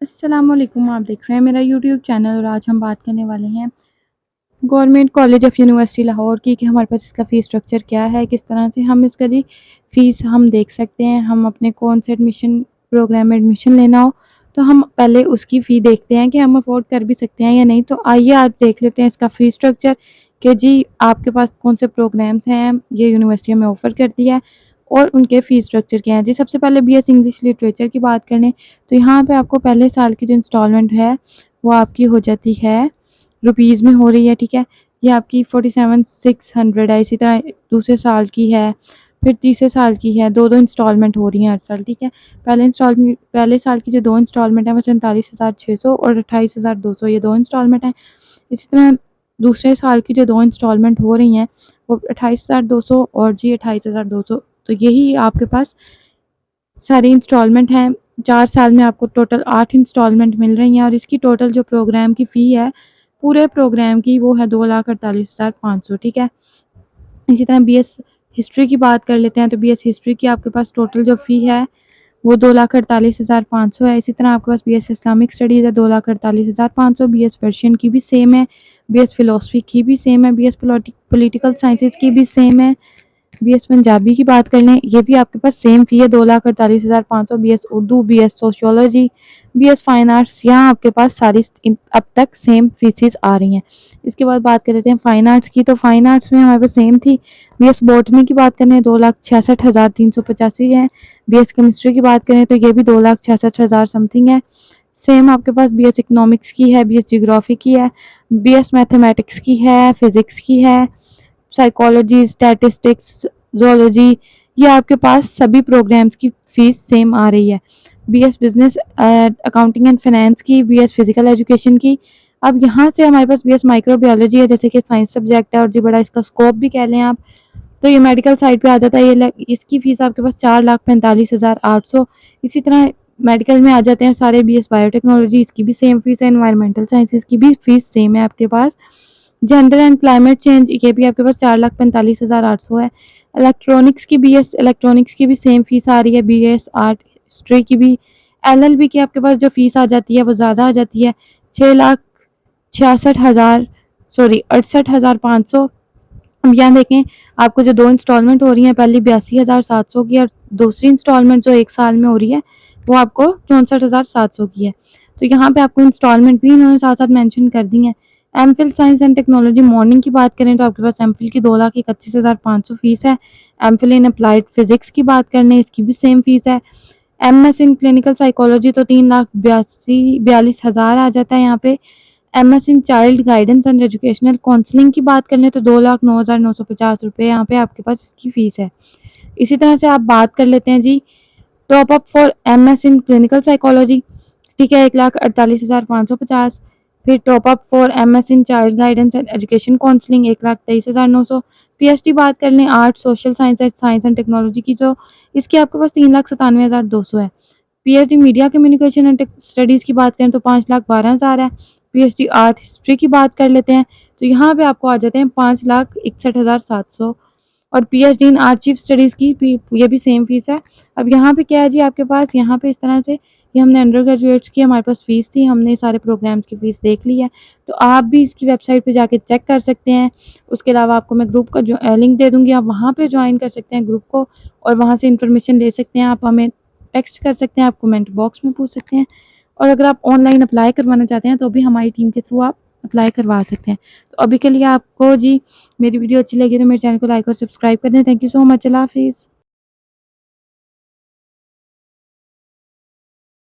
अस्सलामुअलैकुम। आप देख रहे हैं मेरा यूट्यूब चैनल और आज हम बात करने वाले हैं government college of university Lahore की कि हमारे पास इसका फ़ीस स्ट्रक्चर क्या है, किस तरह से हम इसका जी फ़ीस हम देख सकते हैं। हम अपने कौन से एडमिशन प्रोग्राम में एडमिशन लेना हो तो हम पहले उसकी फ़ी देखते हैं कि हम अफोर्ड कर भी सकते हैं या नहीं। तो आइए आज देख लेते हैं इसका फ़ीस स्ट्रक्चर कि जी आपके पास कौन से प्रोग्राम्स हैं ये यूनिवर्सिटी हमें ऑफ़र करती है और उनके फ़ीस स्ट्रक्चर क्या हैं। जी सबसे पहले बीएस इंग्लिश लिटरेचर की बात करें तो यहाँ पे आपको पहले साल की जो इंस्टॉलमेंट है वो आपकी हो जाती है रुपीज़ में हो रही है, ठीक है। ये आपकी 47,600 है। इसी तरह दूसरे साल की है, फिर तीसरे साल की है, 2-2 इंस्टॉलमेंट हो रही हैं हर साल, ठीक है। पहले साल की जो 2 इंस्टॉलमेंट हैं वो 47,600 और 28,200 ये 2 इंस्टॉलमेंट हैं। इसी तरह दूसरे साल की जो 2 इंस्टॉलमेंट हो रही हैं वो 28,200 और जी 28,200। तो यही आपके पास सारी इंस्टॉलमेंट हैं। 4 साल में आपको टोटल 8 इंस्टॉलमेंट मिल रही हैं और इसकी टोटल जो प्रोग्राम की फ़ी है, पूरे प्रोग्राम की वो है 2,48,500, ठीक है। इसी तरह बीएस हिस्ट्री की बात कर लेते हैं तो बीएस हिस्ट्री की आपके पास टोटल जो फ़ी है वो 2,48,500 है। इसी तरह आपके पास बीएस इस्लामिक स्टडीज़ है 2,48,500। बीएस पर्शियन की भी सेम है, बीएस फ़िलॉसफ़ी की भी सेम है, बीएस पॉलिटिकल साइंसेज़ की भी सेम है। बीएस पंजाबी की बात कर लें, ये भी आपके पास सेम फ़ी है 2,48,500। BS Urdu, BS sociology, BS fine arts, यहाँ आपके पास सारी अब तक सेम फ़ीसेस आ रही हैं। इसके बाद बात कर लेते हैं फ़ाइन आर्ट्स की, तो फ़ाइन आर्ट्स में हमारे पास सेम थी। बीएस बॉटनी की बात करें 2,66,385 है। बीएस केमिस्ट्री की बात करें तो ये भी 2,66,000 समथिंग है। सेम आपके पास बीएस इकोनॉमिक्स की है, बीएस जियोग्राफी की है, बीएस मैथमेटिक्स की है, फिज़िक्स की है, साइकोलॉजी, स्टैटिस्टिक्स, ज़ूलॉजी, ये आपके पास सभी प्रोग्राम्स की फ़ीस सेम आ रही है। BS business accounting and finance की, बीएस फिज़िकल एजुकेशन की। अब यहाँ से हमारे पास बीएस माइक्रोबायोलॉजी है, जैसे कि साइंस सब्जेक्ट है और जी बड़ा इसका स्कोप भी कह लें आप, तो ये मेडिकल साइड पे आ जाता है। इसकी फ़ीस आपके पास 4,45,800। इसी तरह मेडिकल में आ जाते हैं सारे बीएस बायोटेक्नोलॉजी, इसकी भी सेम फ़ीस है। एनवायरमेंटल साइंसेज़ की भी फ़ीस सेम है आपके पास। जेंडर एंड क्लाइमेट चेंज, ये भी आपके पास 4,45,800 है। इलेक्ट्रॉनिक्स की, बीएस इलेक्ट्रॉनिक्स की भी सेम फीस आ रही है। बीएस आर्ट हिस्ट्री की भी, एलएलबी की आपके पास जो फीस आ जाती है वो ज़्यादा आ जाती है, 6,66,000 सॉरी 68,500। अब यहाँ देखें आपको जो 2 इंस्टॉलमेंट हो रही हैं, पहली 82,700 की और दूसरी इंस्टॉलमेंट जो 1 साल में हो रही है वो आपको 64,700 की है। तो यहाँ पे आपको इंस्टॉलमेंट भी इन्होंने साथ-साथ मेंशन कर दी हैं। MPhil science and technology morning की बात करें तो आपके पास एमफिल की 2,31,500 फीस है। एमफिल इन अप्लाइड फिजिक्स की बात कर लें, इसकी भी सेम फीस है। एमएस इन क्लिनिकल साइकोलॉजी तो 3,42,000 आ जाता है यहाँ पे। MS in child guidance and educational counselling की बात कर लें तो 2,09,950 रुपये यहाँ पे आपके पास इसकी फ़ीस है। इसी तरह से आप बात कर लेते हैं जी top up for MS in clinical psychology, ठीक है, 1,48,550। फिर top up for MS in child guidance and education counselling 1,23,900। PhD बात कर लें art social science and technology की, जो इसकी आपके पास 3,97,200 है। PhD media communication and studies की बात करें तो 5,12,000 है। पीएचडी आर्ट हिस्ट्री की बात कर लेते हैं तो यहाँ पे आपको आ जाते हैं 5,61,700। और पीएचडी इन आर्चीव स्टडीज़ की भी ये भी सेम फीस है। अब यहाँ पे क्या है जी आपके पास, यहाँ पे इस तरह से ये हमने अंडर ग्रेजुएट्स की हमारे पास फ़ीस थी, हमने सारे प्रोग्राम्स की फ़ीस देख ली है। तो आप भी इसकी वेबसाइट पे जाके चेक कर सकते हैं। उसके अलावा आपको मैं ग्रुप का जो लिंक दे दूँगी, आप वहाँ पे जॉइन कर सकते हैं ग्रुप को और वहाँ से इन्फॉर्मेशन ले सकते हैं। आप हमें टेक्स्ट कर सकते हैं, आप कमेंट बॉक्स में पूछ सकते हैं और अगर आप ऑनलाइन अप्लाई करवाना चाहते हैं तो भी हमारी टीम के थ्रू आप अप्लाई करवा सकते हैं। तो अभी के लिए आपको जी मेरी वीडियो अच्छी लगी तो मेरे चैनल को लाइक और सब्सक्राइब कर दें। Thank you so much. अल्लाह हाफ़िज़।